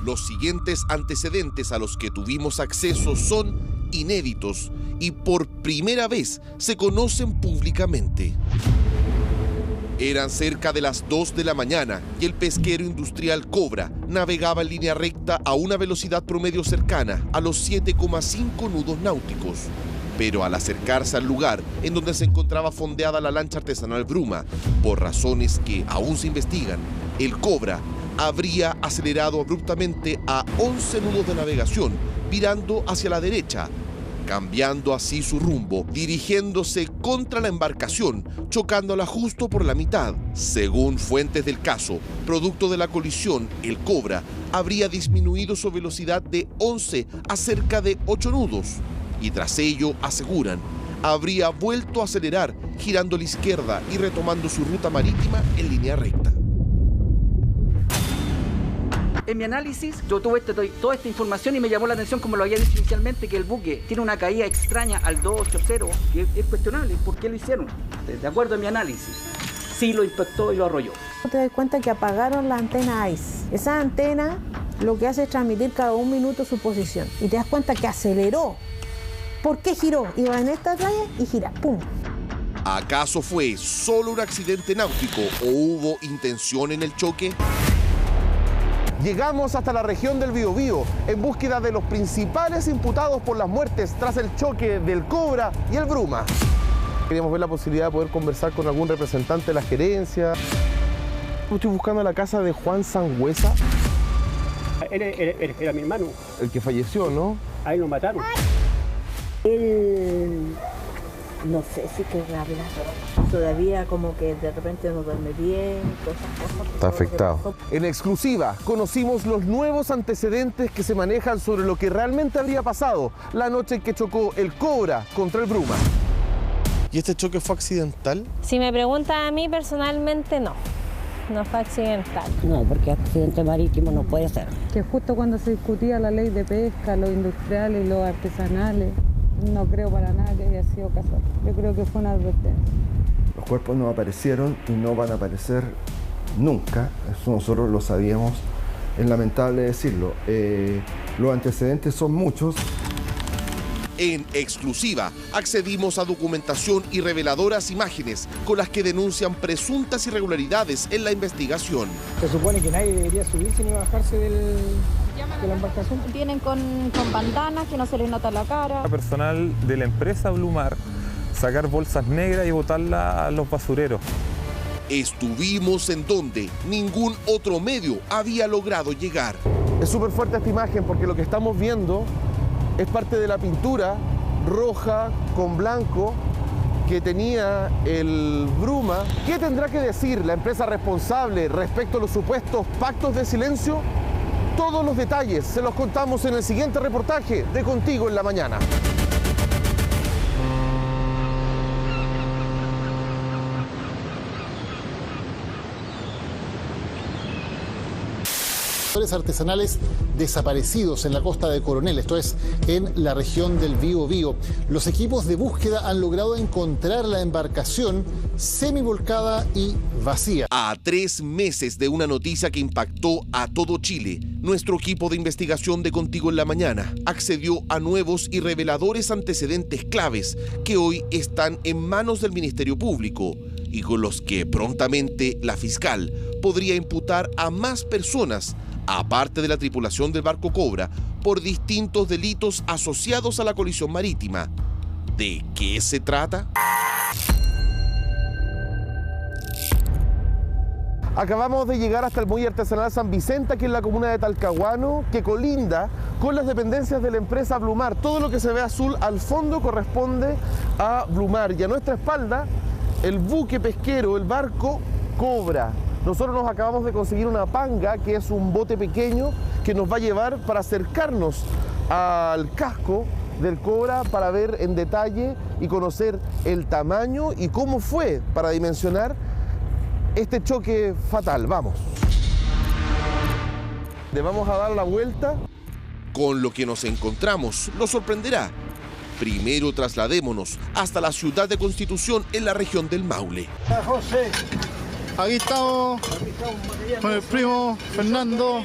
Los siguientes antecedentes a los que tuvimos acceso son inéditos y por primera vez se conocen públicamente. Eran cerca de las 2 de la mañana y el pesquero industrial Cobra navegaba en línea recta a una velocidad promedio cercana a los 7,5 nudos náuticos. Pero al acercarse al lugar en donde se encontraba fondeada la lancha artesanal Bruma, por razones que aún se investigan, el Cobra habría acelerado abruptamente a 11 nudos de navegación, virando hacia la derecha, cambiando así su rumbo, dirigiéndose contra la embarcación, chocándola justo por la mitad. Según fuentes del caso, producto de la colisión, el Cobra habría disminuido su velocidad de 11 a cerca de 8 nudos. Y tras ello, aseguran, habría vuelto a acelerar, girando a la izquierda y retomando su ruta marítima en línea recta. En mi análisis, yo tuve toda esta información y me llamó la atención, como lo había dicho inicialmente, que el buque tiene una caída extraña al 280, que es cuestionable. ¿Por qué lo hicieron? De acuerdo a mi análisis, sí lo impactó y lo arrolló. Te das cuenta que apagaron la antena ICE. Esa antena lo que hace es transmitir cada 1 minuto su posición. Y te das cuenta que aceleró. ¿Por qué giró? Iba en esta raya y gira, ¡pum! ¿Acaso fue solo un accidente náutico o hubo intención en el choque? Llegamos hasta la región del Biobío en búsqueda de los principales imputados por las muertes tras el choque del Cobra y el Bruma. Queríamos ver la posibilidad de poder conversar con algún representante de la gerencia. Estoy buscando la casa de Juan Sangüesa. Él era mi hermano. El que falleció, ¿no? Ahí lo mataron. Él, no sé si querrá hablar. Todavía como que de repente no duerme bien, todas esas cosas. Está afectado. En exclusiva, conocimos los nuevos antecedentes que se manejan sobre lo que realmente habría pasado la noche en que chocó el Cobra contra el Bruma. ¿Y este choque fue accidental? Si me preguntan a mí personalmente, no. No fue accidental. No, porque accidente marítimo no puede ser. Que justo cuando se discutía la ley de pesca, los industriales y los artesanales, no creo para nada que haya sido casual. Yo creo que fue una advertencia. Los cuerpos no aparecieron y no van a aparecer nunca. Eso nosotros lo sabíamos. Es lamentable decirlo. Los antecedentes son muchos. En exclusiva, accedimos a documentación y reveladoras imágenes con las que denuncian presuntas irregularidades en la investigación. Se supone que nadie debería subirse ni bajarse de la embarcación. Vienen con bandanas que no se les nota la cara. Personal de la empresa Blumar sacar bolsas negras y botarlas a los basureros. Estuvimos en donde ningún otro medio había logrado llegar. Es súper fuerte esta imagen porque lo que estamos viendo es parte de la pintura roja con blanco que tenía el Bruma. ¿Qué tendrá que decir la empresa responsable respecto a los supuestos pactos de silencio? Todos los detalles se los contamos en el siguiente reportaje de Contigo en la Mañana. Artesanales desaparecidos en la costa de Coronel, esto es en la región del Biobío. Los equipos de búsqueda han logrado encontrar la embarcación semivolcada y vacía. A 3 meses de una noticia que impactó a todo Chile, nuestro equipo de investigación de Contigo en la Mañana accedió a nuevos y reveladores antecedentes claves que hoy están en manos del Ministerio Público y con los que prontamente la fiscal podría imputar a más personas, aparte de la tripulación del barco Cobra, por distintos delitos asociados a la colisión marítima. ¿De qué se trata? Acabamos de llegar hasta el muelle artesanal San Vicente, aquí en la comuna de Talcahuano, que colinda con las dependencias de la empresa Blumar. Todo lo que se ve azul al fondo corresponde a Blumar. Y a nuestra espalda, el buque pesquero, el barco Cobra. Nosotros nos acabamos de conseguir una panga, que es un bote pequeño que nos va a llevar para acercarnos al casco del Cobra para ver en detalle y conocer el tamaño y cómo fue para dimensionar este choque fatal. Vamos. Le vamos a dar la vuelta. Con lo que nos encontramos, lo sorprenderá. Primero trasladémonos hasta la ciudad de Constitución en la región del Maule. José. Aquí estamos con el primo Fernando.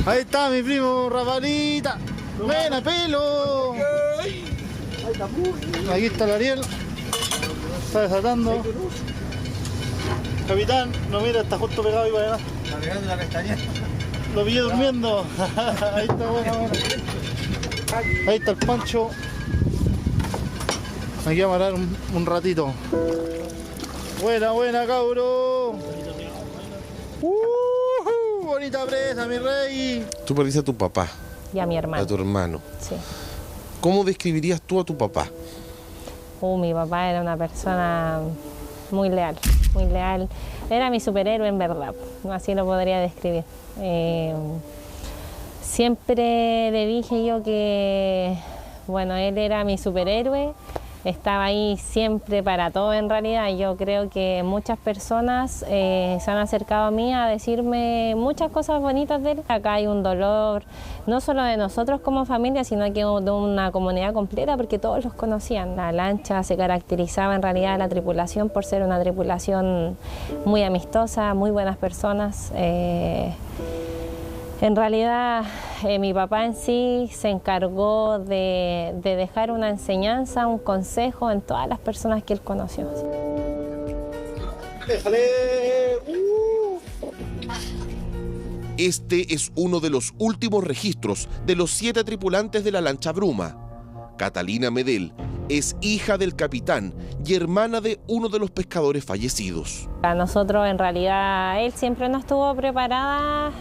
Ahí está mi primo Rafaelita. Buena pelo. Aquí está el Ariel. Está desatando. Capitán, no mira, está justo pegado ahí para allá. Está pegando la pestaña. Lo pillé durmiendo. Ahí está, buena. Ahí está el Pancho. Aquí vamos a parar un ratito. Buena, cabro. Bonita presa, mi rey. Tú perdiste a tu papá. Y a mi hermano. A tu hermano. Sí. ¿Cómo describirías tú a tu papá? Mi papá era una persona muy leal, muy leal. Era mi superhéroe en verdad, así lo podría describir. Siempre le dije yo que, bueno, él era mi superhéroe. Estaba ahí siempre para todo en realidad. Yo creo que muchas personas se han acercado a mí a decirme muchas cosas bonitas de él. Acá hay un dolor, no solo de nosotros como familia, sino que de una comunidad completa, porque todos los conocían. La lancha se caracterizaba en realidad la tripulación por ser una tripulación muy amistosa, muy buenas personas. En realidad, mi papá en sí se encargó de dejar una enseñanza, un consejo en todas las personas que él conoció. Este es uno de los últimos registros de los 7 tripulantes de la lancha Bruma. Catalina Medel es hija del capitán y hermana de uno de los pescadores fallecidos. A nosotros, en realidad, él siempre nos estuvo preparada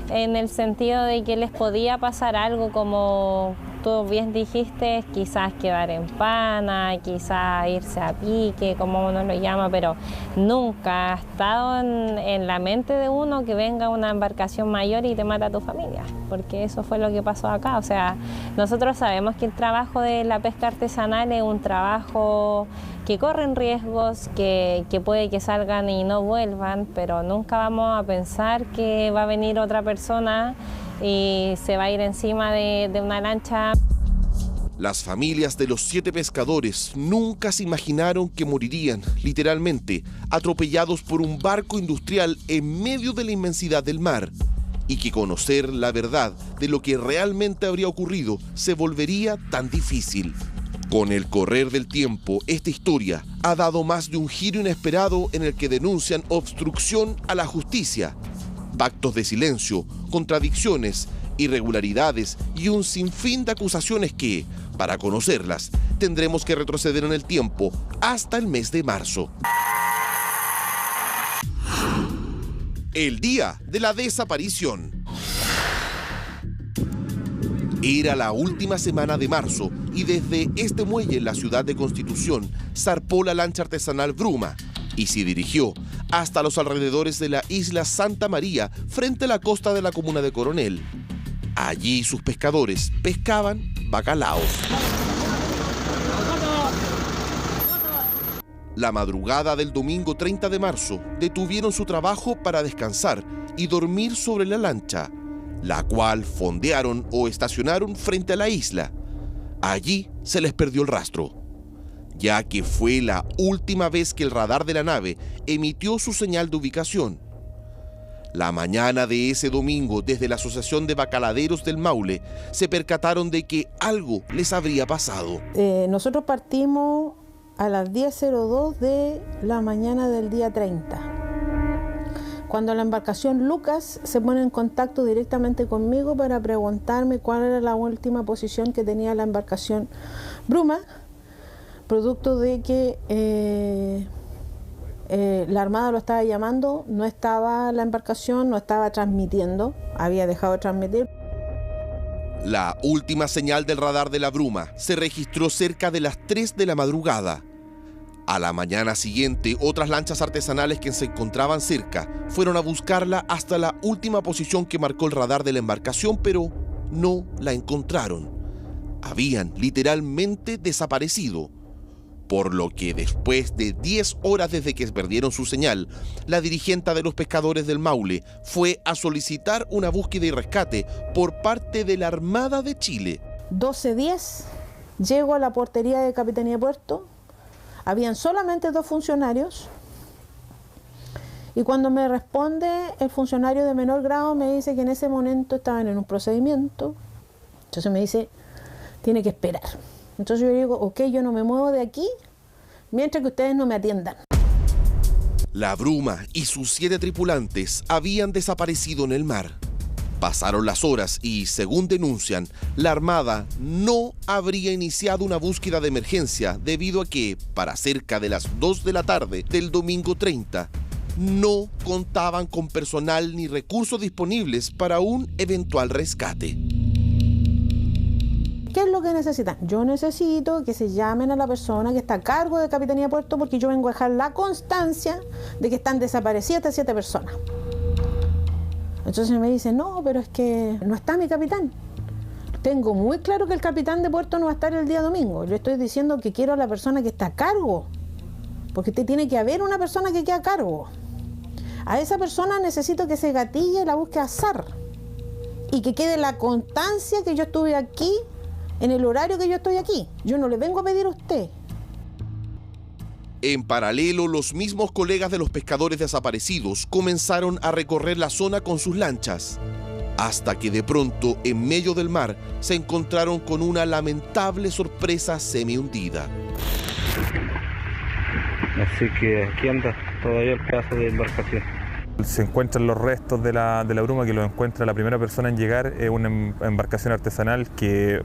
en el sentido de que les podía pasar algo, como tú bien dijiste, quizás quedar en pana, quizás irse a pique, como uno lo llama, pero nunca ha estado en la mente de uno que venga una embarcación mayor y te mata a tu familia, porque eso fue lo que pasó acá. O sea, nosotros sabemos que el trabajo de la pesca artesanal es un trabajo que corren riesgos, que puede que salgan y no vuelvan, pero nunca vamos a pensar que va a venir otra persona y se va a ir encima de una lancha. Las familias de los 7 pescadores nunca se imaginaron que morirían, literalmente, atropellados por un barco industrial en medio de la inmensidad del mar, y que conocer la verdad de lo que realmente habría ocurrido se volvería tan difícil. Con el correr del tiempo, esta historia ha dado más de un giro inesperado en el que denuncian obstrucción a la justicia, pactos de silencio, contradicciones, irregularidades y un sinfín de acusaciones que, para conocerlas, tendremos que retroceder en el tiempo hasta el mes de marzo. El día de la desaparición. Era la última semana de marzo y desde este muelle en la ciudad de Constitución zarpó la lancha artesanal Bruma y se dirigió hasta los alrededores de la isla Santa María frente a la costa de la comuna de Coronel. Allí sus pescadores pescaban bacalaos. La madrugada del domingo 30 de marzo detuvieron su trabajo para descansar y dormir sobre la lancha, la cual fondearon o estacionaron frente a la isla. Allí se les perdió el rastro, ya que fue la última vez que el radar de la nave emitió su señal de ubicación. La mañana de ese domingo, desde la Asociación de Bacaladeros del Maule, se percataron de que algo les habría pasado. Nosotros partimos a las 10:02 de la mañana del día 30. Cuando la embarcación Lucas se pone en contacto directamente conmigo para preguntarme cuál era la última posición que tenía la embarcación Bruma, producto de que la Armada lo estaba llamando, no estaba la embarcación, no estaba transmitiendo, había dejado de transmitir. La última señal del radar de la Bruma se registró cerca de las 3 de la madrugada. A la mañana siguiente, otras lanchas artesanales que se encontraban cerca fueron a buscarla hasta la última posición que marcó el radar de la embarcación, pero no la encontraron. Habían literalmente desaparecido. Por lo que después de 10 horas desde que perdieron su señal, la dirigente de los pescadores del Maule fue a solicitar una búsqueda y rescate por parte de la Armada de Chile. 12:10, llego a la portería de Capitanía de Puerto. Habían solamente 2 funcionarios Y cuando me responde el funcionario de menor grado me dice que en ese momento estaban en un procedimiento. Entonces me dice, tiene que esperar. Entonces yo digo, ok, yo no me muevo de aquí mientras que ustedes no me atiendan. La Bruma y sus 7 tripulantes habían desaparecido en el mar. Pasaron las horas y, según denuncian, la Armada no habría iniciado una búsqueda de emergencia debido a que, para cerca de las 2 de la tarde del domingo 30, no contaban con personal ni recursos disponibles para un eventual rescate. ¿Qué es lo que necesitan? Yo necesito que se llamen a la persona que está a cargo de Capitanía de Puerto, porque yo vengo a dejar la constancia de que están desaparecidas estas 7 personas. Entonces me dice, no, pero es que no está mi capitán. Tengo muy claro que el capitán de puerto no va a estar el día domingo. Yo estoy diciendo que quiero a la persona que está a cargo, porque tiene que haber una persona que quede a cargo. A esa persona necesito que se gatille la búsqueda SAR y que quede la constancia que yo estuve aquí en el horario que yo estoy aquí. Yo no le vengo a pedir a usted. En paralelo, los mismos colegas de los pescadores desaparecidos comenzaron a recorrer la zona con sus lanchas, hasta que de pronto, en medio del mar, se encontraron con una lamentable sorpresa semi-hundida. Así que aquí anda todavía el pedazo de embarcación. Se encuentran los restos de la Bruma, que lo encuentra la primera persona en llegar. Es una embarcación artesanal que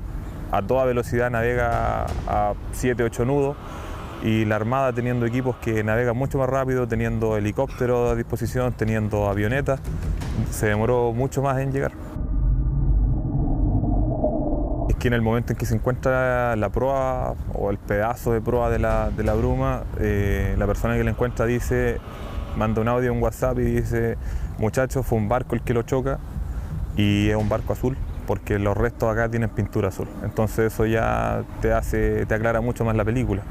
a toda velocidad navega a 7-8 nudos, y la Armada teniendo equipos que navegan mucho más rápido, teniendo helicópteros a disposición, teniendo avionetas, se demoró mucho más en llegar. Es que en el momento en que se encuentra la proa o el pedazo de proa de la Bruma, la persona que la encuentra manda un audio en WhatsApp y dice, muchachos, fue un barco el que lo choca y es un barco azul, porque los restos acá tienen pintura azul. Entonces eso ya te aclara mucho más la película.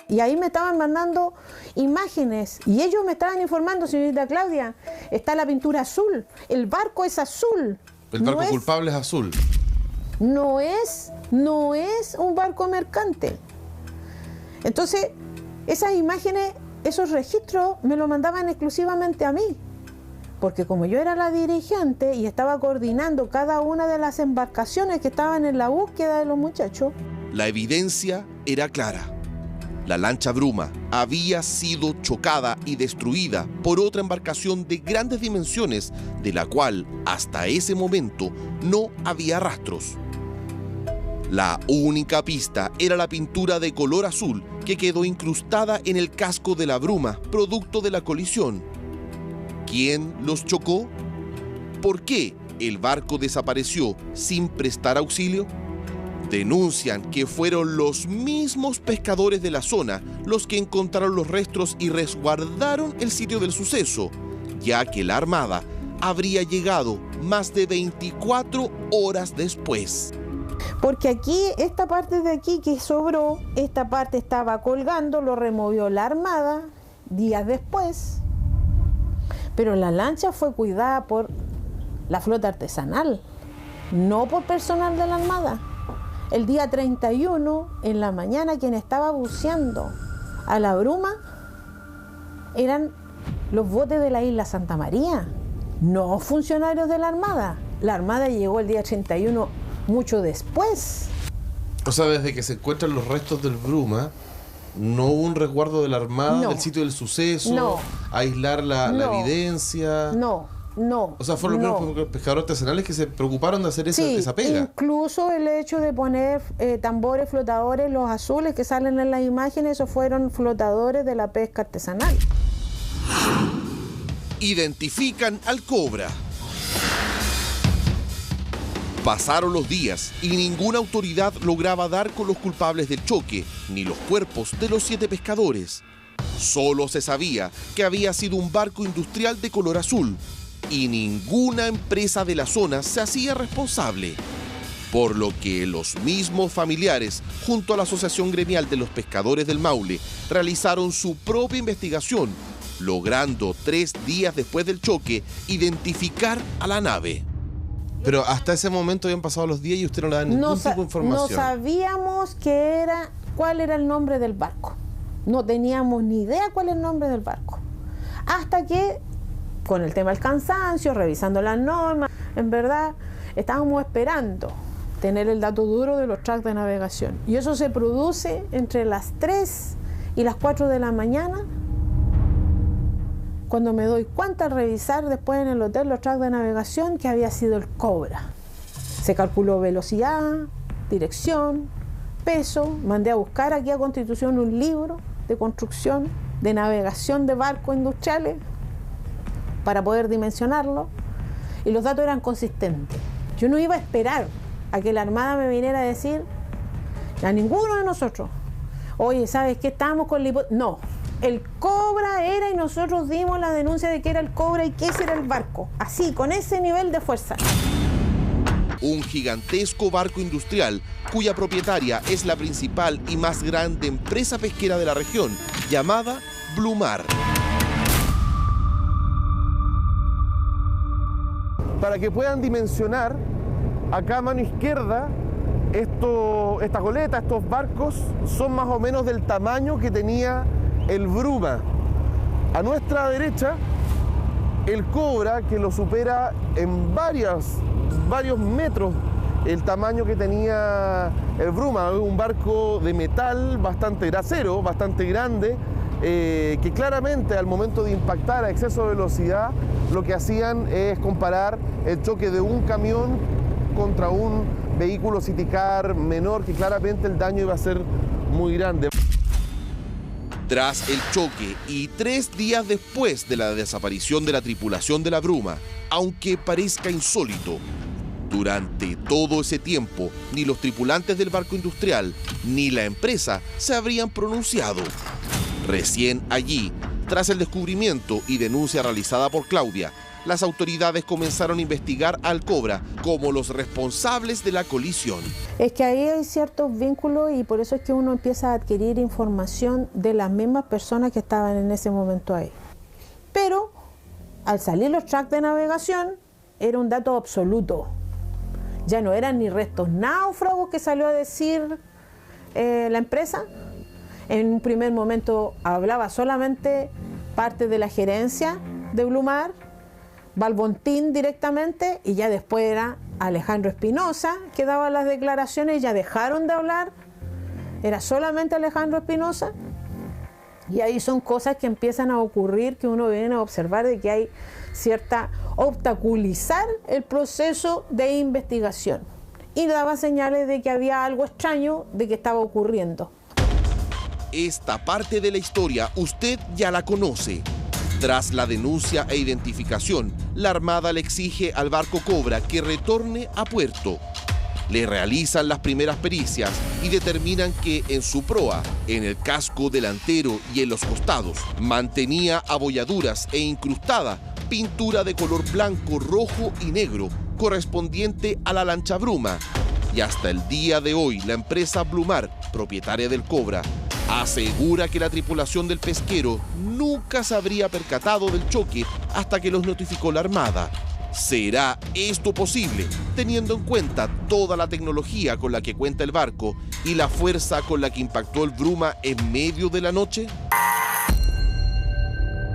Y ahí me estaban mandando imágenes y ellos me estaban informando, señorita Claudia, está la pintura azul, el barco es azul. El barco culpable es azul. No es un barco mercante. Entonces, esas imágenes, esos registros me lo mandaban exclusivamente a mí, porque como yo era la dirigente y estaba coordinando cada una de las embarcaciones que estaban en la búsqueda de los muchachos. La evidencia era clara. La lancha Bruma había sido chocada y destruida por otra embarcación de grandes dimensiones, de la cual hasta ese momento no había rastros. La única pista era la pintura de color azul que quedó incrustada en el casco de la Bruma, producto de la colisión. ¿Quién los chocó? ¿Por qué el barco desapareció sin prestar auxilio? Denuncian que fueron los mismos pescadores de la zona los que encontraron los restos y resguardaron el sitio del suceso, ya que la Armada habría llegado más de 24 horas después. Porque aquí, esta parte de aquí que sobró, esta parte estaba colgando, lo removió la Armada días después, pero la lancha fue cuidada por la flota artesanal, no por personal de la Armada. El día 31, en la mañana, quien estaba buceando a la Bruma eran los botes de la isla Santa María, no funcionarios de la Armada. La Armada llegó el día 31 mucho después. O sea, desde que se encuentran los restos del Bruma, no hubo un resguardo de la Armada del sitio del suceso, aislar la evidencia. No. O sea, fueron los mismos pescadores artesanales que se preocuparon de hacer esa pega. Incluso el hecho de poner tambores flotadores, los azules que salen en las imágenes, esos fueron flotadores de la pesca artesanal. Identifican al Cobra. Pasaron los días y ninguna autoridad lograba dar con los culpables del choque, ni los cuerpos de los 7 pescadores. Solo se sabía que había sido un barco industrial de color azul, y ninguna empresa de la zona se hacía responsable, por lo que los mismos familiares, junto a la Asociación Gremial de los Pescadores del Maule, realizaron su propia investigación, logrando 3 días después del choque identificar a la nave. Pero hasta ese momento habían pasado los días y usted no le da ningún tipo de información. No sabíamos cuál era el nombre del barco. No teníamos ni idea cuál era el nombre del barco. Hasta que, con el tema del cansancio, revisando las normas, en verdad estábamos esperando tener el dato duro de los tracks de navegación. Y eso se produce entre las 3 y las 4 de la mañana, cuando me doy cuenta al revisar después en el hotel los tracks de navegación que había sido el Cobra. Se calculó velocidad, dirección, peso, mandé a buscar aquí a Constitución un libro de construcción, de navegación de barcos industriales para poder dimensionarlo, y los datos eran consistentes. Yo no iba a esperar a que la Armada me viniera a decir a ninguno de nosotros, oye, ¿sabes qué? Estábamos con la hipótesis. No, el Cobra era y nosotros dimos la denuncia de que era el Cobra y que ese era el barco, así, con ese nivel de fuerza. Un gigantesco barco industrial cuya propietaria es la principal y más grande empresa pesquera de la región, llamada Blumar. Para que puedan dimensionar, acá a mano izquierda, estas goletas, estos barcos, son más o menos del tamaño que tenía el Bruma. A nuestra derecha, el Cobra, que lo supera en varios metros el tamaño que tenía el Bruma. Un barco de metal bastante grasero, bastante grande, que claramente al momento de impactar a exceso de velocidad, lo que hacían es comparar el choque de un camión contra un vehículo citicar menor, que claramente el daño iba a ser muy grande. Tras el choque y 3 días después de la desaparición de la tripulación de la Bruma, aunque parezca insólito, durante todo ese tiempo ni los tripulantes del barco industrial ni la empresa se habrían pronunciado. Recién allí, tras el descubrimiento y denuncia realizada por Claudia, las autoridades comenzaron a investigar al Cobra como los responsables de la colisión. Es que ahí hay ciertos vínculos y por eso es que uno empieza a adquirir información de las mismas personas que estaban en ese momento ahí. Pero al salir los tracks de navegación era un dato absoluto. Ya no eran ni restos náufragos que salió a decir la empresa. En un primer momento hablaba solamente parte de la gerencia de Blumar, Balbontín directamente, y ya después era Alejandro Espinosa que daba las declaraciones. Ya dejaron de hablar, era solamente Alejandro Espinosa, y ahí son cosas que empiezan a ocurrir, que uno viene a observar de que hay cierta obstaculizar el proceso de investigación, y daba señales de que había algo extraño de que estaba ocurriendo. Esta parte de la historia usted ya la conoce. Tras la denuncia e identificación, la Armada le exige al barco Cobra que retorne a puerto. Le realizan las primeras pericias y determinan que en su proa, en el casco delantero y en los costados, mantenía abolladuras e incrustada pintura de color blanco, rojo y negro, correspondiente a la lancha Bruma. Y hasta el día de hoy, la empresa Blumar, propietaria del Cobra, asegura que la tripulación del pesquero nunca se habría percatado del choque hasta que los notificó la Armada. ¿Será esto posible, teniendo en cuenta toda la tecnología con la que cuenta el barco y la fuerza con la que impactó el Bruma en medio de la noche?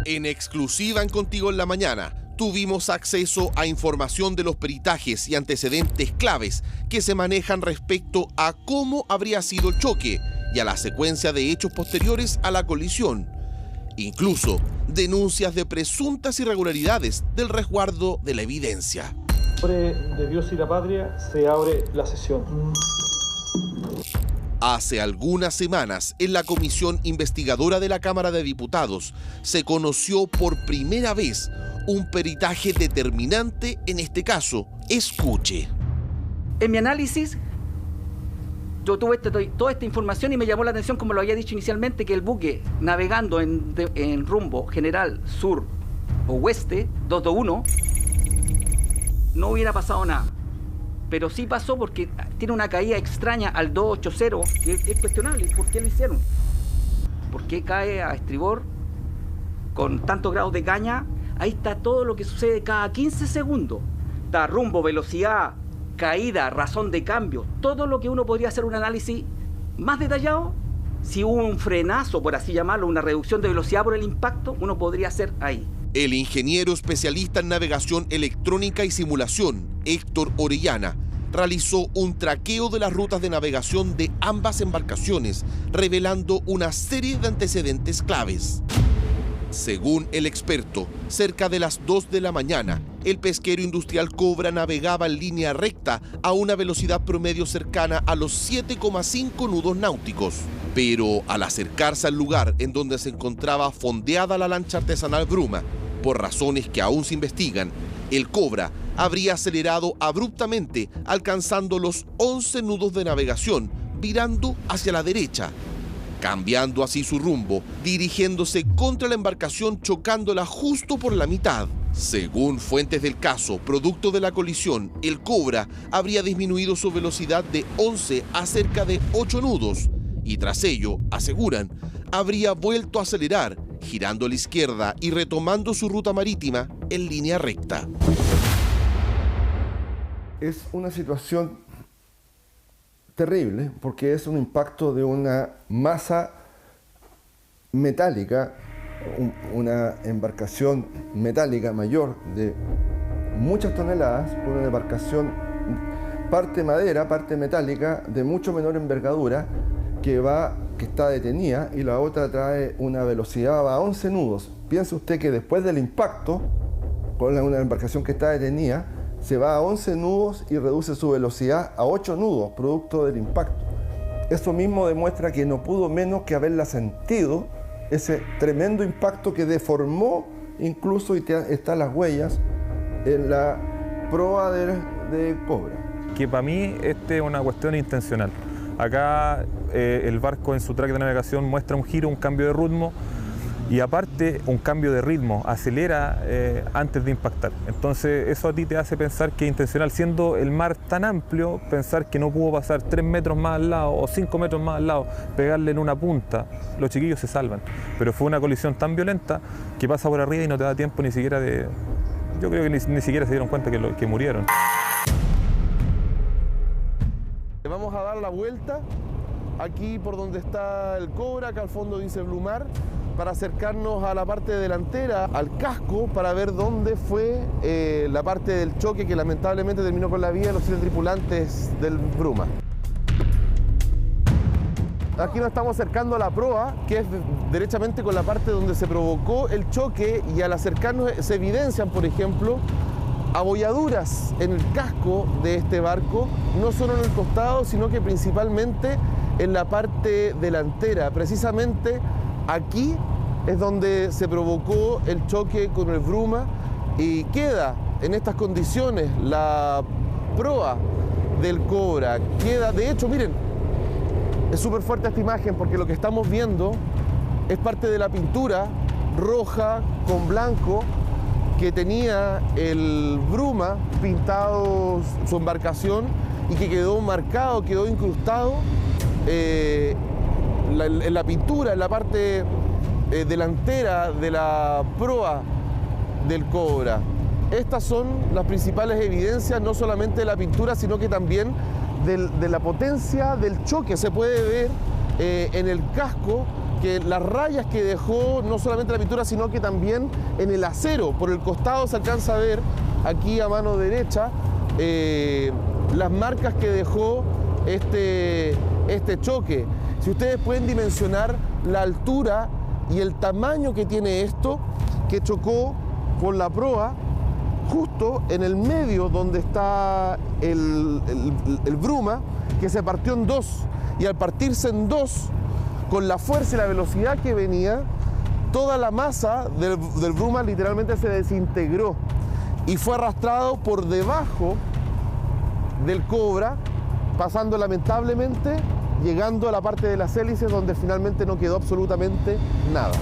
En exclusiva en Contigo en la Mañana, tuvimos acceso a información de los peritajes y antecedentes claves que se manejan respecto a cómo habría sido el choque y a la secuencia de hechos posteriores a la colisión. Incluso denuncias de presuntas irregularidades del resguardo de la evidencia. En nombre de Dios y la patria se abre la sesión. Hace algunas semanas, en la comisión investigadora de la Cámara de Diputados, se conoció por primera vez un peritaje determinante en este caso. Escuche. En mi análisis, yo tuve toda esta información y me llamó la atención, como lo había dicho inicialmente, que el buque navegando en rumbo general, sur o oeste, 221, no hubiera pasado nada. Pero sí pasó porque tiene una caída extraña al 280, que es cuestionable. ¿Por qué lo hicieron? ¿Por qué cae a estribor con tantos grados de caña? Ahí está todo lo que sucede cada 15 segundos. Está rumbo, velocidad, caída, razón de cambio. Todo lo que uno podría hacer un análisis más detallado si hubo un frenazo, por así llamarlo, una reducción de velocidad por el impacto, uno podría hacer ahí. El ingeniero especialista en navegación electrónica y simulación, Héctor Orellana, realizó un traqueo de las rutas de navegación de ambas embarcaciones, revelando una serie de antecedentes claves. Según el experto, cerca de las 2 de la mañana, el pesquero industrial Cobra navegaba en línea recta a una velocidad promedio cercana a los 7,5 nudos náuticos. Pero al acercarse al lugar en donde se encontraba fondeada la lancha artesanal Bruma, por razones que aún se investigan, el Cobra habría acelerado abruptamente, alcanzando los 11 nudos de navegación, virando hacia la derecha, cambiando así su rumbo, dirigiéndose contra la embarcación, chocándola justo por la mitad. Según fuentes del caso, producto de la colisión, el Cobra habría disminuido su velocidad de 11 a cerca de 8 nudos y tras ello, aseguran, habría vuelto a acelerar, girando a la izquierda y retomando su ruta marítima en línea recta. Es una situación terrible porque es un impacto de una masa metálica, una embarcación metálica mayor de muchas toneladas, una embarcación parte madera, parte metálica de mucho menor envergadura que está detenida y la otra trae una velocidad a 11 nudos. Piense usted que después del impacto con una embarcación que está detenida se va a 11 nudos y reduce su velocidad a 8 nudos, producto del impacto. Eso mismo demuestra que no pudo menos que haberla sentido, ese tremendo impacto que deformó incluso, y están las huellas, en la proa de Cobra. Que para mí es una cuestión intencional. Acá el barco en su track de navegación muestra un giro, un cambio de ritmo, y aparte un cambio de ritmo, acelera antes de impactar. Entonces eso a ti te hace pensar que es intencional, siendo el mar tan amplio, pensar que no pudo pasar 3 metros más al lado o 5 metros más al lado, pegarle en una punta, los chiquillos se salvan. Pero fue una colisión tan violenta que pasa por arriba y no te da tiempo ni siquiera de... Yo creo que ni siquiera se dieron cuenta que murieron. Vamos a dar la vuelta aquí por donde está el Cobra, acá al fondo dice Blumar, para acercarnos a la parte delantera, al casco, para ver dónde fue la parte del choque que lamentablemente terminó con la vida de los 7 tripulantes del Bruma. Aquí nos estamos acercando a la proa, que es derechamente con la parte donde se provocó el choque, y al acercarnos se evidencian, por ejemplo, abolladuras en el casco de este barco, no solo en el costado, sino que principalmente en la parte delantera. Precisamente aquí es donde se provocó el choque con el Bruma y queda en estas condiciones la proa del Cobra. Queda, de hecho, miren, es súper fuerte esta imagen porque lo que estamos viendo es parte de la pintura roja con blanco que tenía el Bruma pintado su embarcación y que quedó marcado, quedó incrustado en la pintura, en la parte delantera de la proa del Cobra. Estas son las principales evidencias, no solamente de la pintura, sino que también de la potencia del choque. Se puede ver en el casco que las rayas que dejó no solamente la pintura, sino que también en el acero. Por el costado se alcanza a ver, aquí a mano derecha, las marcas que dejó este choque. Si ustedes pueden dimensionar la altura y el tamaño que tiene esto, que chocó con la proa, justo en el medio donde está el Bruma, que se partió en dos, y al partirse en dos, con la fuerza y la velocidad que venía, toda la masa del Bruma literalmente se desintegró y fue arrastrado por debajo del Cobra, pasando lamentablemente, llegando a la parte de las hélices donde finalmente no quedó absolutamente nada.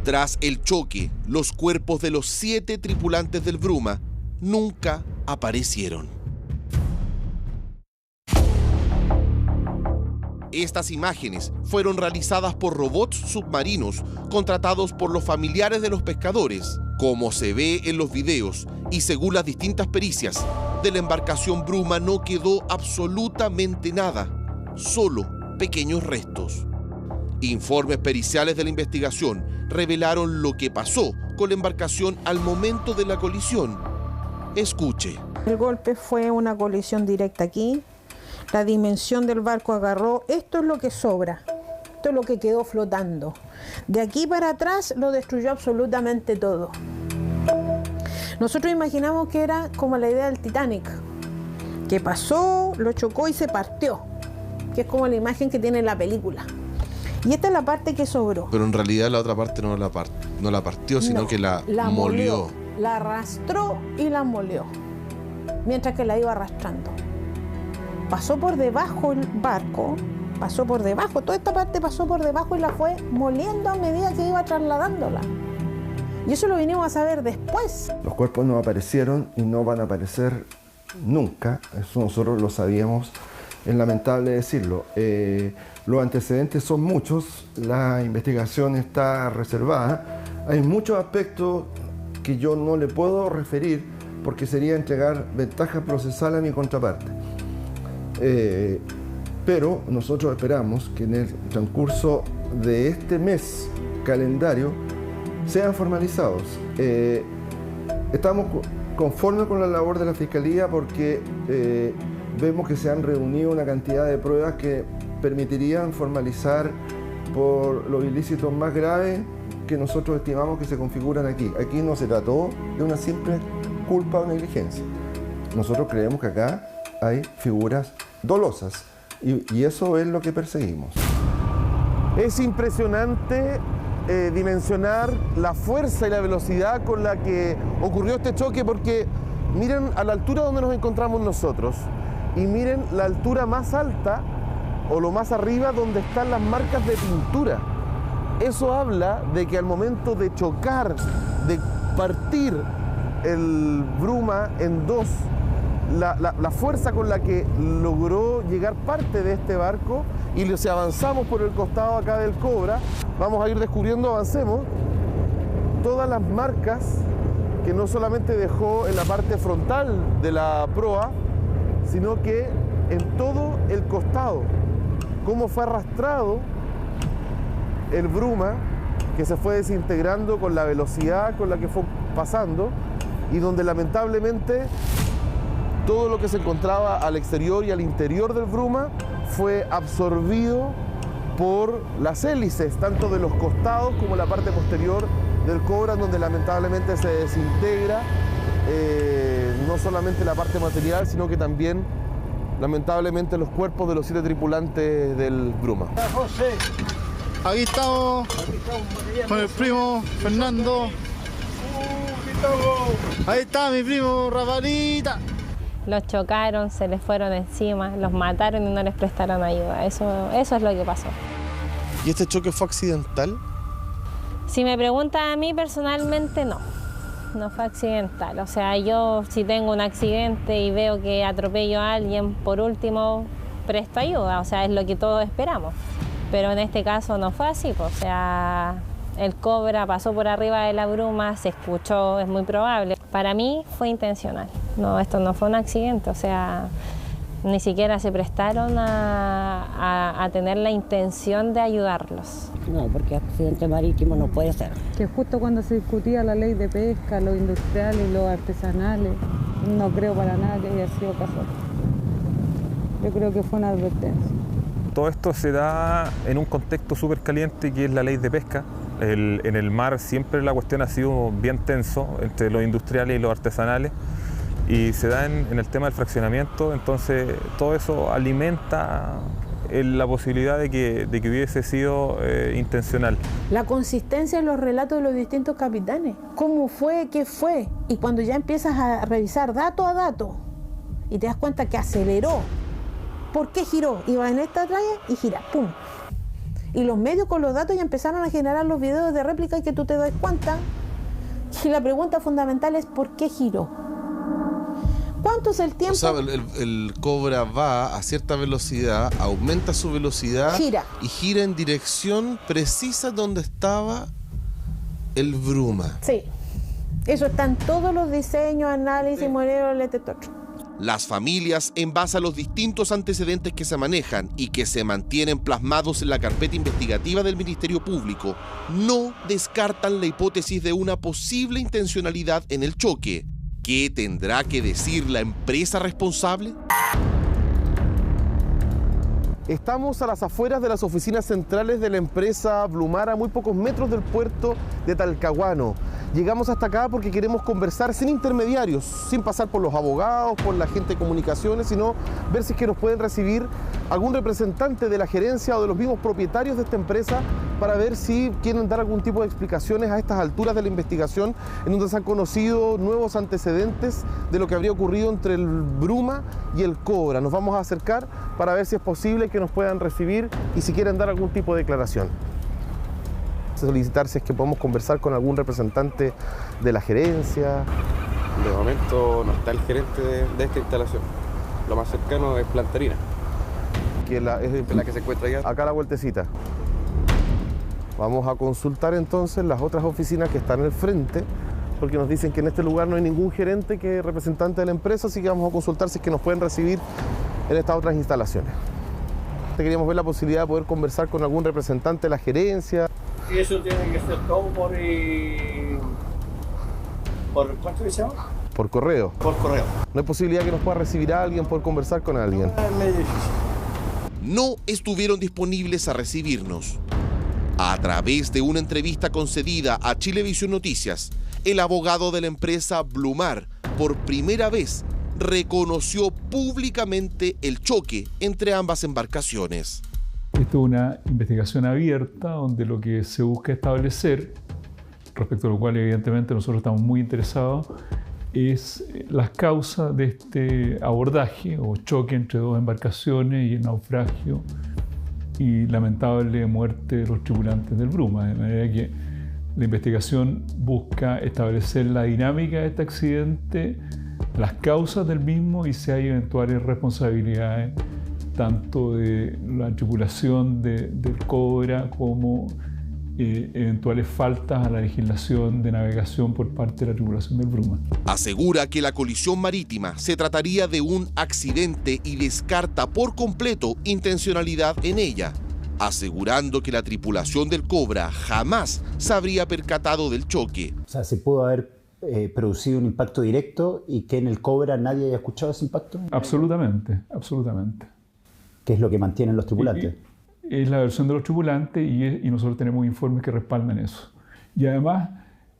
Tras el choque, los cuerpos de los 7 tripulantes del Bruma nunca aparecieron. Estas imágenes fueron realizadas por robots submarinos contratados por los familiares de los pescadores. Como se ve en los videos y según las distintas pericias, de la embarcación Bruma no quedó absolutamente nada, solo pequeños restos. Informes periciales de la investigación revelaron lo que pasó con la embarcación al momento de la colisión. Escuche. El golpe fue una colisión directa aquí. La dimensión del barco agarró. Esto es lo que sobra. Esto es lo que quedó flotando. De aquí para atrás lo destruyó absolutamente todo. Nosotros imaginamos que era como la idea del Titanic, que pasó, lo chocó y se partió, que es como la imagen que tiene la película. Y esta es la parte que sobró. Pero en realidad la otra parte no la partió, sino que la molió. La arrastró y la molió, mientras que la iba arrastrando. Pasó por debajo el barco, pasó por debajo, toda esta parte pasó por debajo y la fue moliendo a medida que iba trasladándola. Y eso lo vinimos a saber después. Los cuerpos no aparecieron y no van a aparecer nunca, eso nosotros lo sabíamos, es lamentable decirlo. Los antecedentes son muchos, la investigación está reservada, hay muchos aspectos que yo no le puedo referir porque sería entregar ventaja procesal a mi contraparte. Pero nosotros esperamos que en el transcurso de este mes calendario sean formalizados. Estamos conformes con la labor de la Fiscalía porque vemos que se han reunido una cantidad de pruebas que permitirían formalizar por los ilícitos más graves que nosotros estimamos que se configuran aquí. Aquí no se trató de una simple culpa o negligencia. Nosotros creemos que acá hay figuras dolosas y eso es lo que perseguimos. Es impresionante dimensionar la fuerza y la velocidad con la que ocurrió este choque, porque miren a la altura donde nos encontramos nosotros y miren la altura más alta o lo más arriba donde están las marcas de pintura. Eso habla de que al momento de chocar, de partir el Bruma en dos, la fuerza con la que logró llegar parte de este barco, y si avanzamos por el costado acá del Cobra, vamos a ir descubriendo, avancemos, todas las marcas que no solamente dejó en la parte frontal de la proa, sino que en todo el costado, cómo fue arrastrado el Bruma, que se fue desintegrando con la velocidad con la que fue pasando, y donde lamentablemente todo lo que se encontraba al exterior y al interior del Bruma fue absorbido por las hélices, tanto de los costados como la parte posterior del Cobra, donde lamentablemente se desintegra no solamente la parte material, sino que también lamentablemente los cuerpos de los 7 tripulantes del Bruma. José, aquí estamos con el primo Fernando. Ahí está mi primo Rafaelita. Los chocaron, se les fueron encima, los mataron y no les prestaron ayuda. Eso es lo que pasó. ¿Y este choque fue accidental? Si me preguntan a mí personalmente, no fue accidental. O sea, yo si tengo un accidente y veo que atropello a alguien, por último presto ayuda, o sea, es lo que todos esperamos. Pero en este caso no fue así, pues, o sea, el Cobra pasó por arriba de la Bruma, se escuchó, es muy probable. Para mí fue intencional, no, esto no fue un accidente, o sea, ni siquiera se prestaron a tener la intención de ayudarlos. No, porque accidente marítimo no puede ser. Que justo cuando se discutía la ley de pesca, los industriales y los artesanales, no creo para nada que haya sido casual. Yo creo que fue una advertencia. Todo esto se da en un contexto súper caliente que es la ley de pesca. En el mar siempre la cuestión ha sido bien tenso entre los industriales y los artesanales, y se da en el tema del fraccionamiento, entonces todo eso alimenta la posibilidad de que hubiese sido intencional. La consistencia en los relatos de los distintos capitanes, cómo fue, qué fue, y cuando ya empiezas a revisar dato a dato y te das cuenta que aceleró, ¿por qué giró? Iba en esta raya y gira, ¡pum! Y los medios con los datos ya empezaron a generar los videos de réplica y que tú te das cuenta que la pregunta fundamental es ¿por qué giró? ¿Cuánto es el tiempo? O sea, el Cobra va a cierta velocidad, aumenta su velocidad, gira, y gira en dirección precisa donde estaba el Bruma. Sí, eso está en todos los diseños, análisis, modelos, etc. Las familias, en base a los distintos antecedentes que se manejan y que se mantienen plasmados en la carpeta investigativa del Ministerio Público, no descartan la hipótesis de una posible intencionalidad en el choque. ¿Qué tendrá que decir la empresa responsable? Estamos a las afueras de las oficinas centrales de la empresa Blumar, a muy pocos metros del puerto de Talcahuano. Llegamos hasta acá porque queremos conversar sin intermediarios, sin pasar por los abogados, por la gente de comunicaciones, sino ver si es que nos pueden recibir algún representante de la gerencia o de los mismos propietarios de esta empresa para ver si quieren dar algún tipo de explicaciones a estas alturas de la investigación, en donde se han conocido nuevos antecedentes de lo que habría ocurrido entre el Bruma y el Cobra. Nos vamos a acercar para ver si es posible que nos puedan recibir y si quieren dar algún tipo de declaración. Solicitar si es que podemos conversar con algún representante de la gerencia. De momento no está el gerente de esta instalación. Lo más cercano es Plantarina. Que es la que se encuentra allá. Acá a la vueltecita. Vamos a consultar entonces las otras oficinas que están al frente, porque nos dicen que en este lugar no hay ningún gerente que es representante de la empresa, así que vamos a consultar si es que nos pueden recibir en estas otras instalaciones. Queríamos ver la posibilidad de poder conversar con algún representante de la gerencia. Y eso tiene que ser todo por ¿cuánto se llama? Por correo. Por correo. ¿No hay posibilidad que nos pueda recibir a alguien, poder conversar con alguien? Es medio difícil. No estuvieron disponibles a recibirnos. A través de una entrevista concedida a Chilevisión Noticias, el abogado de la empresa Blumar, por primera vez, reconoció públicamente el choque entre ambas embarcaciones. Esto es una investigación abierta donde lo que se busca establecer, respecto a lo cual evidentemente nosotros estamos muy interesados, es las causas de este abordaje o choque entre dos embarcaciones y el naufragio y lamentable muerte de los tripulantes del Bruma. De manera que la investigación busca establecer la dinámica de este accidente, las causas del mismo y si hay eventuales responsabilidades tanto de la tripulación del Cobra como eventuales faltas a la legislación de navegación por parte de la tripulación del Bruma. Asegura que la colisión marítima se trataría de un accidente y descarta por completo intencionalidad en ella, asegurando que la tripulación del Cobra jamás se habría percatado del choque. O sea, ¿se pudo haber producido un impacto directo y que en el Cobra nadie haya escuchado ese impacto? Absolutamente, absolutamente. ¿Qué es lo que mantienen los tripulantes? Es la versión de los tripulantes y nosotros tenemos informes que respaldan eso. Y además,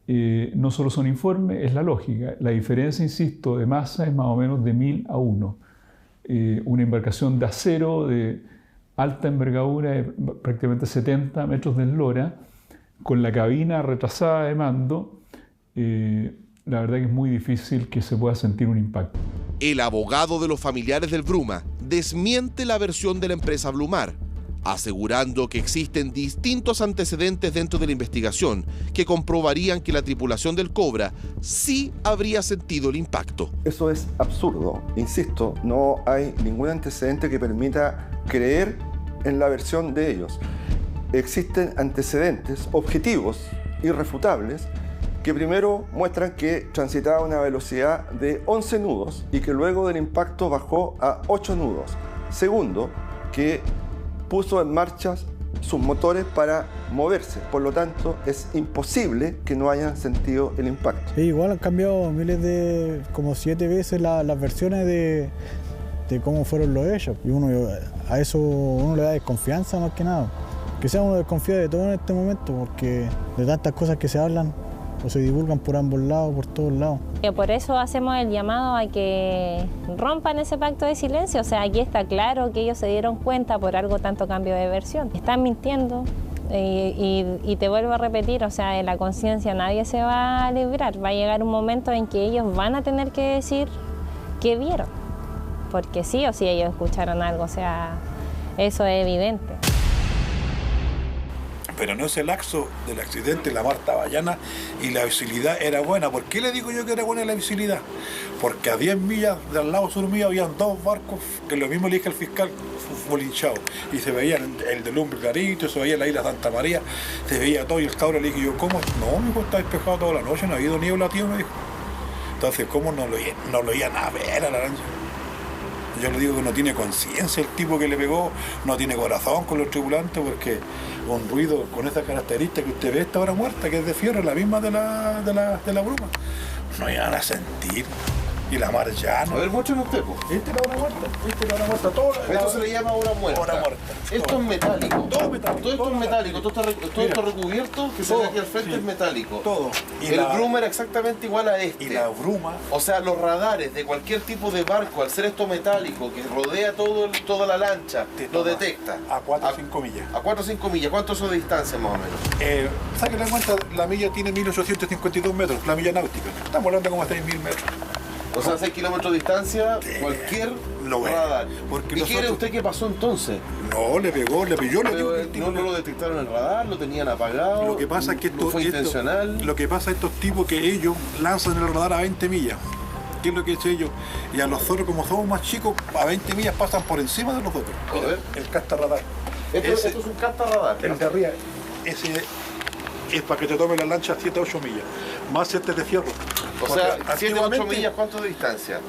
no solo son informes, es la lógica. La diferencia, insisto, de masa es más o menos de 1000 a 1. Una embarcación de acero de alta envergadura, de prácticamente 70 metros de eslora, con la cabina retrasada de mando, la verdad que es muy difícil que se pueda sentir un impacto. El abogado de los familiares del Bruma desmiente la versión de la empresa Blumar, asegurando que existen distintos antecedentes dentro de la investigación que comprobarían que la tripulación del Cobra sí habría sentido el impacto. Eso es absurdo. Insisto, no hay ningún antecedente que permita creer en la versión de ellos. Existen antecedentes objetivos, irrefutables, que primero muestran que transitaba a una velocidad de 11 nudos y que luego del impacto bajó a 8 nudos. Segundo, que puso en marcha sus motores para moverse. Por lo tanto, es imposible que no hayan sentido el impacto. Sí, igual han cambiado como 7 veces las versiones de cómo fueron los hechos. Y a eso uno le da desconfianza más que nada. Que sea uno desconfía de todo en este momento, porque de tantas cosas que se hablan o se divulgan por ambos lados, por todos lados. Por eso hacemos el llamado a que rompan ese pacto de silencio. O sea, aquí está claro que ellos se dieron cuenta por algo tanto cambio de versión. Están mintiendo y te vuelvo a repetir, o sea, de la conciencia nadie se va a librar. Va a llegar un momento en que ellos van a tener que decir qué vieron. Porque sí o sí ellos escucharon algo, o sea, eso es evidente. Pero en ese lapso del accidente la mar estaba llana y la visibilidad era buena. ¿Por qué le digo yo que era buena la visibilidad? Porque a 10 millas del lado sur mío habían 2 barcos que lo mismo le dije al fiscal bolinchado. Y se veían el de Lumbre clarito, se veía la isla Santa María, se veía todo. Y el cabro le dije yo, ¿cómo? No, mi hijo está despejado toda la noche, no ha habido niebla, tío, me dijo. Entonces, ¿cómo no lo iban a ver a la lancha? Yo le digo que no tiene conciencia el tipo que le pegó, no tiene corazón con los tripulantes, porque un ruido con esa característica que usted ve esta hora muerta, que es de fierro, la misma de la bruma, no iban a sentir. Y la mar ya no. A ver, muéstrame usted, po. Esta es la hora muerta. Esta es la hora muerta. Todo, esto se le llama hora muerta. Hora muerta. Esto es metálico. Todo metálico. Todo esto es metálico. Todo esto recubierto que se ve aquí al frente es metálico. Todo. Y el bruma era exactamente igual a este. Y la bruma. O sea, los radares de cualquier tipo de barco, al ser esto metálico que rodea toda la lancha, lo detecta. A 4 o 5 millas. A 4 o 5 millas. ¿Cuánto es de distancia más o menos? Sáquenle en cuenta, la milla tiene 1852 metros, la milla náutica. Estamos hablando como 6.000 metros. O sea, 6 kilómetros de distancia, cualquier radar. ¿Y qué cree usted que pasó entonces? No, le pegó, le pilló. No lo detectaron en el radar, lo tenían apagado. Lo que pasa es que no fue intencional. Lo que pasa es estos tipos que ellos lanzan el radar a 20 millas. ¿Qué es lo que hecho ellos? Y a nosotros, como somos más chicos, a 20 millas pasan por encima de nosotros. A ver. El casta radar. Esto es un casta radar. El de arriba, ese es para que te tome la lancha a 7 o 8 millas. Más este de fierro. O sea, 7 o 8 millas, ¿cuánto de distancia?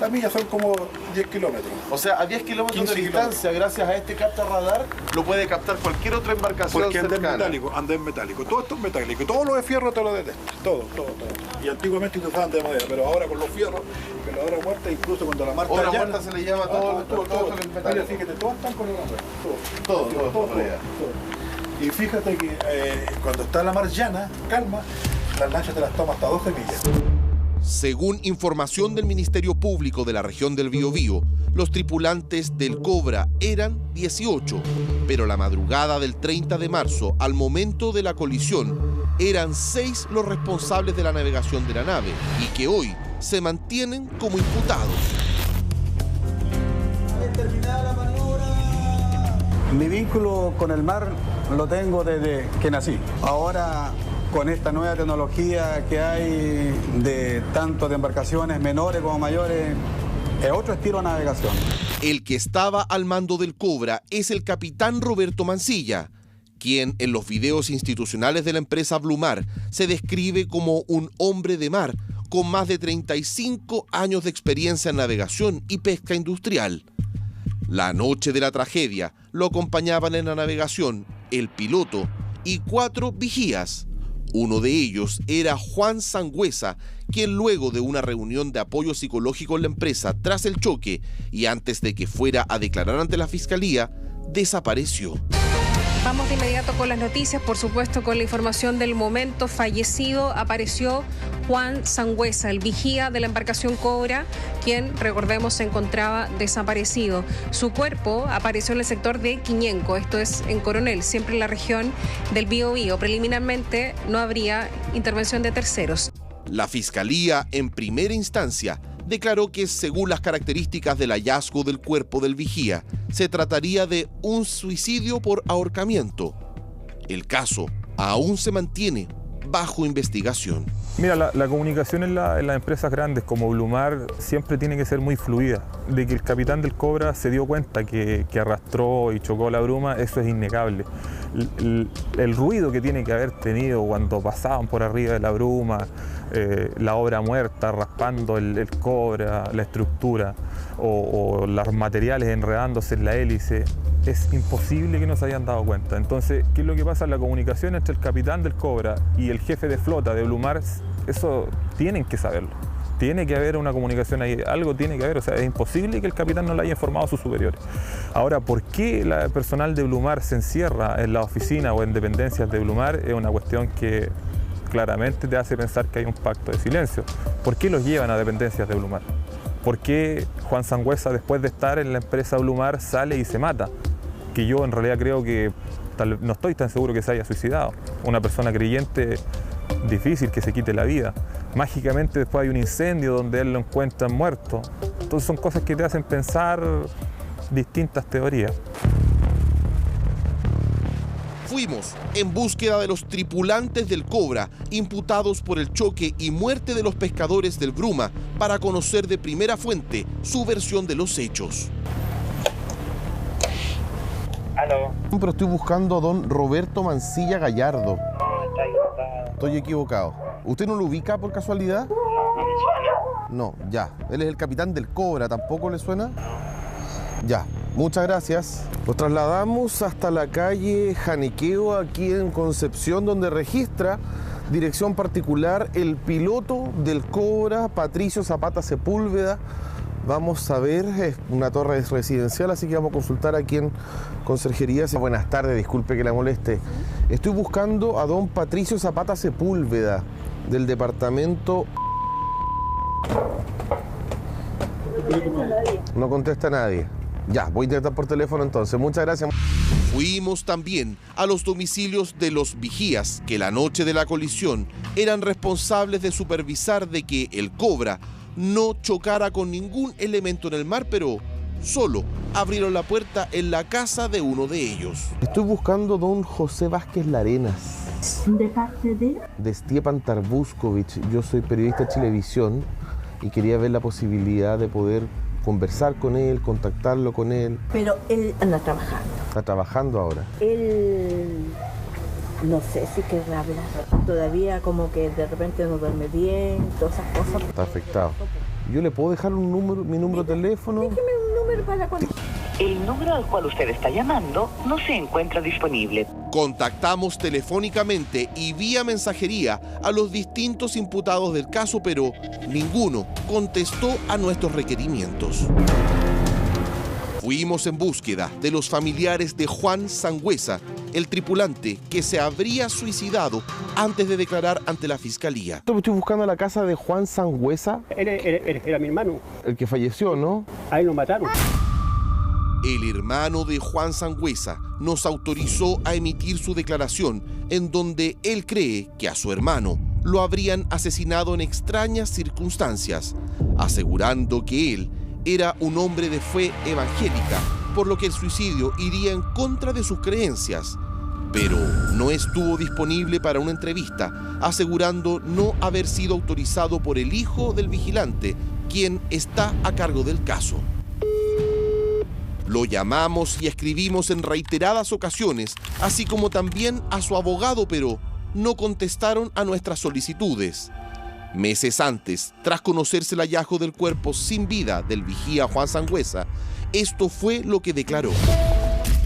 Las millas son como 10 kilómetros. O sea, a 10 kilómetros de distancia, gracias a este capta radar, lo puede captar cualquier otra embarcación porque cercana. Anda en metálico. Todo esto es metálico. Todo lo de fierro te lo detecta. Todo. Y antiguamente usaban de madera, pero ahora con los fierros, que la hora muerta, incluso cuando la marca hora muerta se le llama todo el metálico. Mira, fíjate, todos están con la muerta. Todo. Y fíjate que cuando está la mar llana, calma, las lanchas te las toma hasta 12 millas. Según información del Ministerio Público de la región del Biobío, los tripulantes del Cobra eran 18, pero la madrugada del 30 de marzo, al momento de la colisión, eran 6 los responsables de la navegación de la nave y que hoy se mantienen como imputados. Mi vínculo con el mar lo tengo desde que nací. Ahora, con esta nueva tecnología que hay tanto de embarcaciones menores como mayores, es otro estilo de navegación. El que estaba al mando del Cobra es el capitán Roberto Mancilla, quien en los videos institucionales de la empresa Blumar se describe como un hombre de mar con más de 35 años de experiencia en navegación y pesca industrial. La noche de la tragedia lo acompañaban en la navegación el piloto y 4 vigías. Uno de ellos era Juan Sangüesa, quien luego de una reunión de apoyo psicológico en la empresa tras el choque y antes de que fuera a declarar ante la fiscalía, desapareció. Vamos de inmediato con las noticias, por supuesto con la información del momento. Fallecido apareció Juan Sangüesa, el vigía de la embarcación Cobra, quien, recordemos, se encontraba desaparecido. Su cuerpo apareció en el sector de Quiñenco, esto es en Coronel, siempre en la región del Biobío. Preliminarmente no habría intervención de terceros. La Fiscalía, en primera instancia, declaró que según las características del hallazgo del cuerpo del vigía, se trataría de un suicidio por ahorcamiento. El caso aún se mantiene bajo investigación. Mira, la comunicación en las empresas grandes como Blumar siempre tiene que ser muy fluida. De que el capitán del Cobra se dio cuenta que arrastró y chocó la bruma, eso es innegable. El ruido que tiene que haber tenido cuando pasaban por arriba de la bruma, la obra muerta raspando el Cobra, la estructura o los materiales enredándose en la hélice, es imposible que no se hayan dado cuenta. Entonces, ¿qué es lo que pasa? La comunicación entre el capitán del Cobra y el jefe de flota de Blumar, eso tienen que saberlo. Tiene que haber una comunicación ahí, algo tiene que haber, o sea, es imposible que el capitán no le haya informado a sus superiores. Ahora, ¿por qué el personal de Blumar se encierra en la oficina o en dependencias de Blumar? Es una cuestión que claramente te hace pensar que hay un pacto de silencio. ¿Por qué los llevan a dependencias de Blumar? ¿Por qué Juan Sangüesa, después de estar en la empresa Blumar, sale y se mata? Que yo en realidad creo que no estoy tan seguro que se haya suicidado. Una persona creyente, difícil que se quite la vida. Mágicamente después hay un incendio donde él lo encuentran muerto. Entonces son cosas que te hacen pensar distintas teorías. Fuimos en búsqueda de los tripulantes del Cobra, imputados por el choque y muerte de los pescadores del Bruma, para conocer de primera fuente su versión de los hechos. ¿Aló? Pero estoy buscando a don Roberto Mancilla Gallardo. No, está equivocado. Estoy equivocado. ¿Usted no lo ubica por casualidad? No me suena. No, ya. Él es el capitán del Cobra, ¿tampoco le suena? Ya, muchas gracias. Nos trasladamos hasta la calle Janiqueo, aquí en Concepción, donde registra dirección particular el piloto del Cobra, Patricio Zapata Sepúlveda. Vamos a ver, es una torre residencial, así que vamos a consultar aquí en Conserjería. Buenas tardes, disculpe que la moleste. Estoy buscando a don Patricio Zapata Sepúlveda, del departamento... No contesta nadie. Ya, voy a intentar por teléfono entonces. Muchas gracias. Fuimos también a los domicilios de los vigías que la noche de la colisión eran responsables de supervisar de que el Cobra no chocara con ningún elemento en el mar, pero solo abrieron la puerta en la casa de uno de ellos. Estoy buscando a don José Vázquez Larenas. ¿De parte de? De Stjepan Tarbuskovich. Yo soy periodista de Chilevisión y quería ver la posibilidad de poder conversar con él, contactarlo con él. Pero él anda trabajando. ¿Está trabajando ahora? Él... no sé si querrá hablar. Todavía como que de repente no duerme bien, todas esas cosas. Está afectado. ¿Yo le puedo dejar un número, mi número de teléfono? Déjeme un número para cuando... El número al cual usted está llamando no se encuentra disponible. Contactamos telefónicamente y vía mensajería a los distintos imputados del caso, pero ninguno contestó a nuestros requerimientos. Fuimos en búsqueda de los familiares de Juan Sangüesa, el tripulante que se habría suicidado antes de declarar ante la fiscalía. Estoy buscando la casa de Juan Sangüesa. Era mi hermano. El que falleció, ¿no? A él lo mataron. El hermano de Juan Sangüesa nos autorizó a emitir su declaración en donde él cree que a su hermano lo habrían asesinado en extrañas circunstancias, asegurando que él era un hombre de fe evangélica, por lo que el suicidio iría en contra de sus creencias. Pero no estuvo disponible para una entrevista, asegurando no haber sido autorizado por el hijo del vigilante, quien está a cargo del caso. Lo llamamos y escribimos en reiteradas ocasiones, así como también a su abogado, pero no contestaron a nuestras solicitudes. Meses antes, tras conocerse el hallazgo del cuerpo sin vida del vigía Juan Sangüesa, esto fue lo que declaró.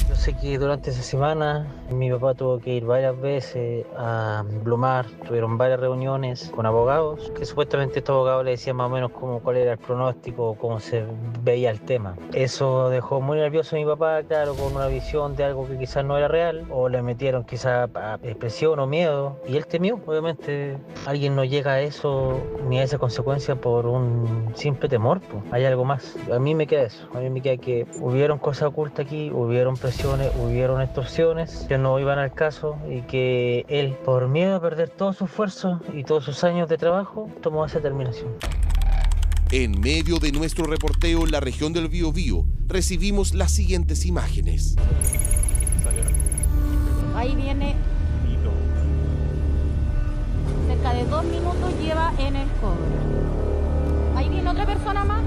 Yo sé que durante esa semana mi papá tuvo que ir varias veces a Blumar, tuvieron varias reuniones con abogados, que supuestamente estos abogados le decían más o menos cuál era el pronóstico, cómo se veía el tema. Eso dejó muy nervioso a mi papá, claro, con una visión de algo que quizás no era real, o le metieron quizás presión o miedo, y él temió. Obviamente alguien no llega a eso ni a esa consecuencia por un simple temor, pues. Hay algo más. A mí me queda eso, a mí me queda que hubieron cosas ocultas aquí, hubieron presiones, hubieron extorsiones que no iban al caso, y que él, por miedo a perder todo su esfuerzo y todos sus años de trabajo, tomó esa determinación. En medio de nuestro reporteo en la región del Biobío, recibimos las siguientes imágenes. Ahí viene. Cerca de 2 minutos lleva en el cobre. Ahí viene otra persona más.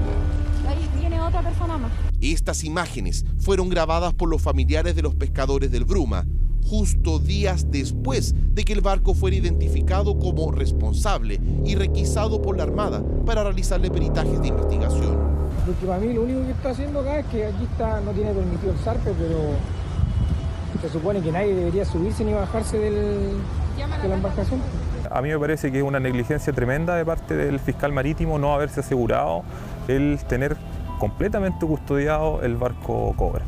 Ahí viene otra persona más. Estas imágenes fueron grabadas por los familiares de los pescadores del Bruma, justo días después de que el barco fuera identificado como responsable y requisado por la Armada para realizarle peritajes de investigación. Porque para mí lo único que está haciendo acá es que aquí no tiene permitido el zarpe, pero se supone que nadie debería subirse ni bajarse de la embarcación. A mí me parece que es una negligencia tremenda de parte del fiscal marítimo no haberse asegurado el tener completamente custodiado el barco Cobra.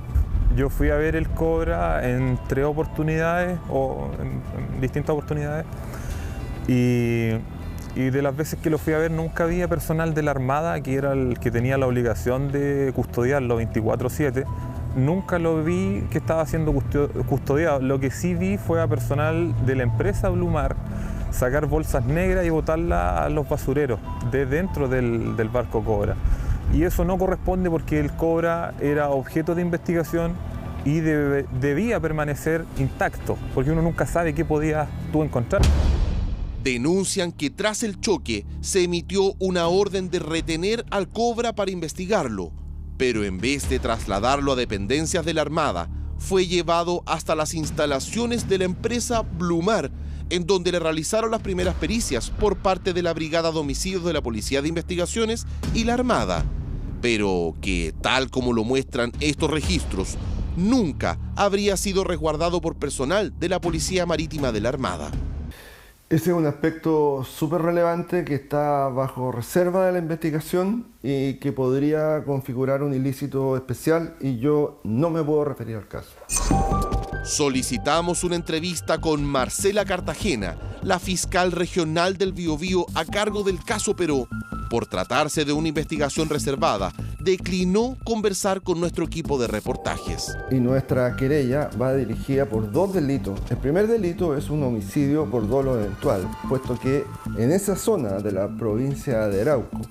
Yo fui a ver el Cobra en 3 oportunidades, o en distintas oportunidades, y de las veces que lo fui a ver nunca había personal de la Armada, que era el que tenía la obligación de custodiarlo 24/7. Nunca lo vi que estaba siendo custodiado. Lo que sí vi fue a personal de la empresa Blumar sacar bolsas negras y botarlas a los basureros de dentro del barco Cobra. Y eso no corresponde porque el Cobra era objeto de investigación y debía permanecer intacto, porque uno nunca sabe qué podías tú encontrar. Denuncian que tras el choque se emitió una orden de retener al Cobra para investigarlo, pero en vez de trasladarlo a dependencias de la Armada, fue llevado hasta las instalaciones de la empresa Blumar, en donde le realizaron las primeras pericias por parte de la Brigada de Homicidios de la Policía de Investigaciones y la Armada, pero que, tal como lo muestran estos registros, nunca habría sido resguardado por personal de la Policía Marítima de la Armada. Ese es un aspecto súper relevante que está bajo reserva de la investigación y que podría configurar un ilícito especial, y yo no me puedo referir al caso. Solicitamos una entrevista con Marcela Cartagena, la fiscal regional del Biobío a cargo del caso, pero por tratarse de una investigación reservada, declinó conversar con nuestro equipo de reportajes. Y nuestra querella va dirigida por 2 delitos. El primer delito es un homicidio por dolo eventual, puesto que en esa zona de la provincia de Arauco,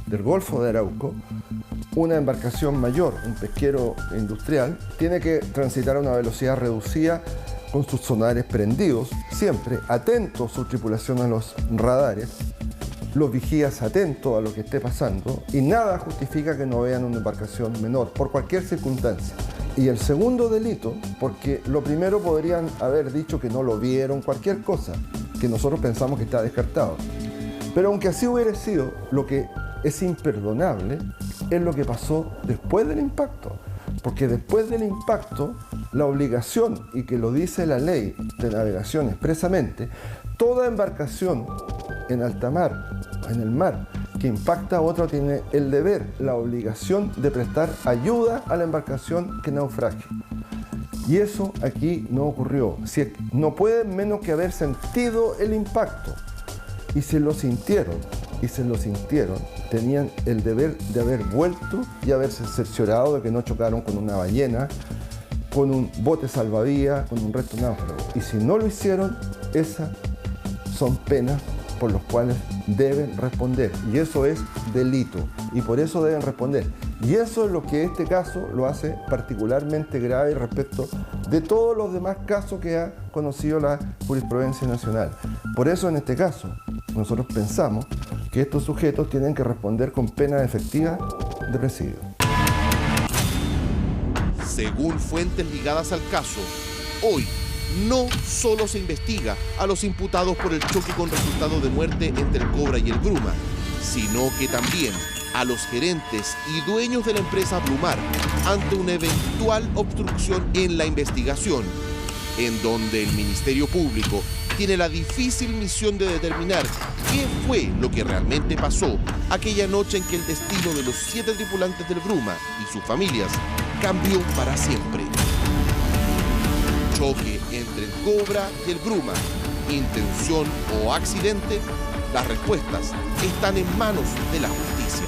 del Golfo de Arauco, una embarcación mayor, un pesquero industrial, tiene que transitar a una velocidad reducida con sus sonares prendidos, siempre atentos su tripulación a los radares, los vigías atentos a lo que esté pasando, y nada justifica que no vean una embarcación menor, por cualquier circunstancia. Y el segundo delito, porque lo primero podrían haber dicho que no lo vieron, cualquier cosa, que nosotros pensamos que está descartado. Pero aunque así hubiera sido, lo que es imperdonable es lo que pasó después del impacto. Porque después del impacto, la obligación, y que lo dice la ley de navegación expresamente, toda embarcación en alta mar, en el mar, que impacta a otra, tiene el deber, la obligación de prestar ayuda a la embarcación que naufrague. Y eso aquí no ocurrió. No pueden menos que haber sentido el impacto. Y se lo sintieron, tenían el deber de haber vuelto y haberse cerciorado de que no chocaron con una ballena, con un bote salvavidas, con un resto náufrago. Y si no lo hicieron, esas son penas por las cuales deben responder. Y eso es delito. Y por eso deben responder. Y eso es lo que este caso lo hace particularmente grave respecto de todos los demás casos que ha conocido la jurisprudencia nacional. Por eso en este caso nosotros pensamos que estos sujetos tienen que responder con pena efectiva de presidio. Según fuentes ligadas al caso, hoy no solo se investiga a los imputados por el choque con resultado de muerte entre el Cobra y el Bruma, sino que también a los gerentes y dueños de la empresa Blumar ante una eventual obstrucción en la investigación, en donde el Ministerio Público tiene la difícil misión de determinar qué fue lo que realmente pasó aquella noche en que el destino de los 7 tripulantes del Bruma y sus familias cambió para siempre. Choque entre el Cobra y el Bruma, intención o accidente, las respuestas están en manos de la justicia.